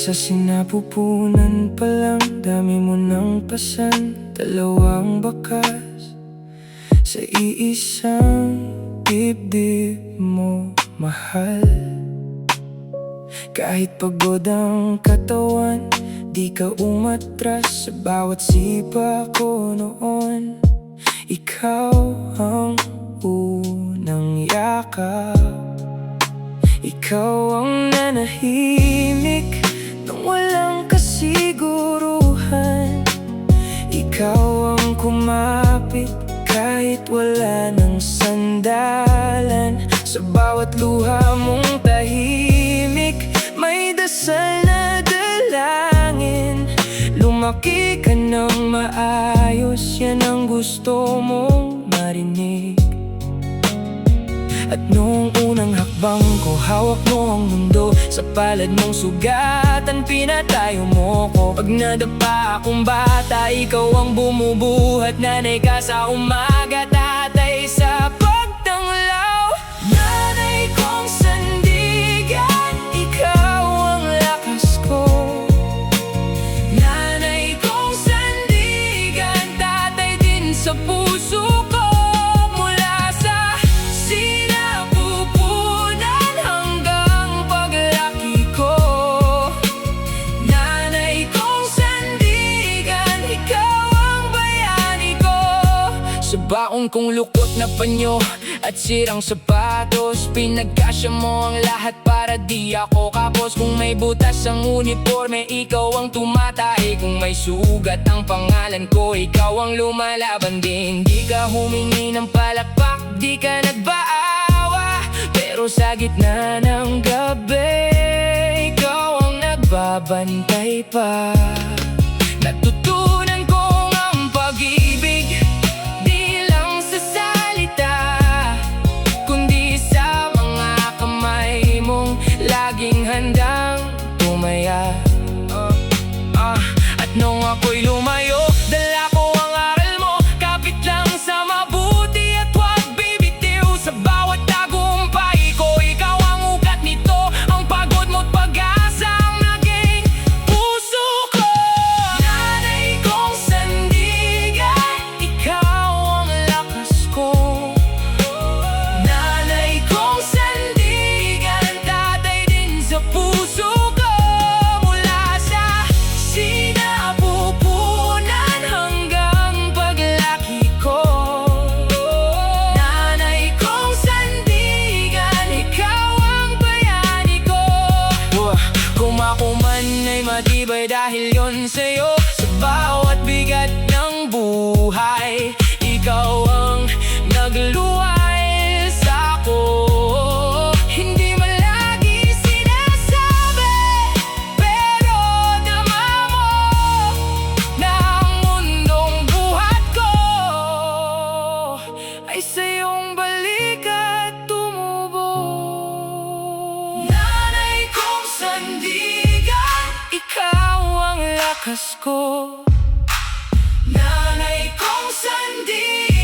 Sa sinapupunan pa lang, dami mo ng pasan. Dalawang bakas sa iisang dibdib mo, mahal. Kahit pagod ang katawan, di ka umatras sa bawat sipa ko noon. Ikaw ang unang yakap, ikaw ang nanahimik nang walang kasiguruhan. Ikaw ang kumapit kahit wala ng sandalan. Sa bawat luha mong tahimik, may dasal na dalangin. Lumaki ka ng maayos, yan ang gusto mong marinig. At noong unang hakbang ko, hawak mo ang mundo. Sa palad mong sugatan, pinatayo mo ko. Pag nadapa akong bata, ikaw ang bumubuhat. Nanay ka sa umaga, tatay sa pagtanglaw. Nanay kong sandigan, ikaw ang lakas ko. Nanay kong sandigan, tatay din sa puso ko. Sa baong kong lukot na panyo at sirang sapatos, pinagkasya mo ang lahat para di ako kapos. Kung may butas ang uniforme, ikaw ang tumatay. Kung may sugat ang pangalan ko, ikaw ang lumalaban din. Di ka humingi ng palakpak, di ka nagbaawa, pero sa gitna ng gabi, ikaw ang nagbabantay pa. Natutunan kong ang pag-ibig laging handang tumaya. At nung ako'y lumayo, dala ko ang aral mo. Kapit lang sa mabuti at huwag bibitiw. Sa bawat tagumpay ko, ikaw ang ugat nito. Ang pagod mo't pag-asa ang naging puso ko. Nanay kong sandigan, ikaw ang lakas ko. Nanay kong sandigan, sa puso ko, mula sa sinapupunan hanggang paglaki ko. Nanay kong sandigan, ikaw ang bayani ko. Kung ako man ay matibay dahil yon sa'yo. Sa bawat bigat ng buhay, ikaw ang nagluway sa'ko. Ay sa iyong balikat tumubo. Nanay kong sandigan, ikaw ang lakas ko. Nanay kong sandigan.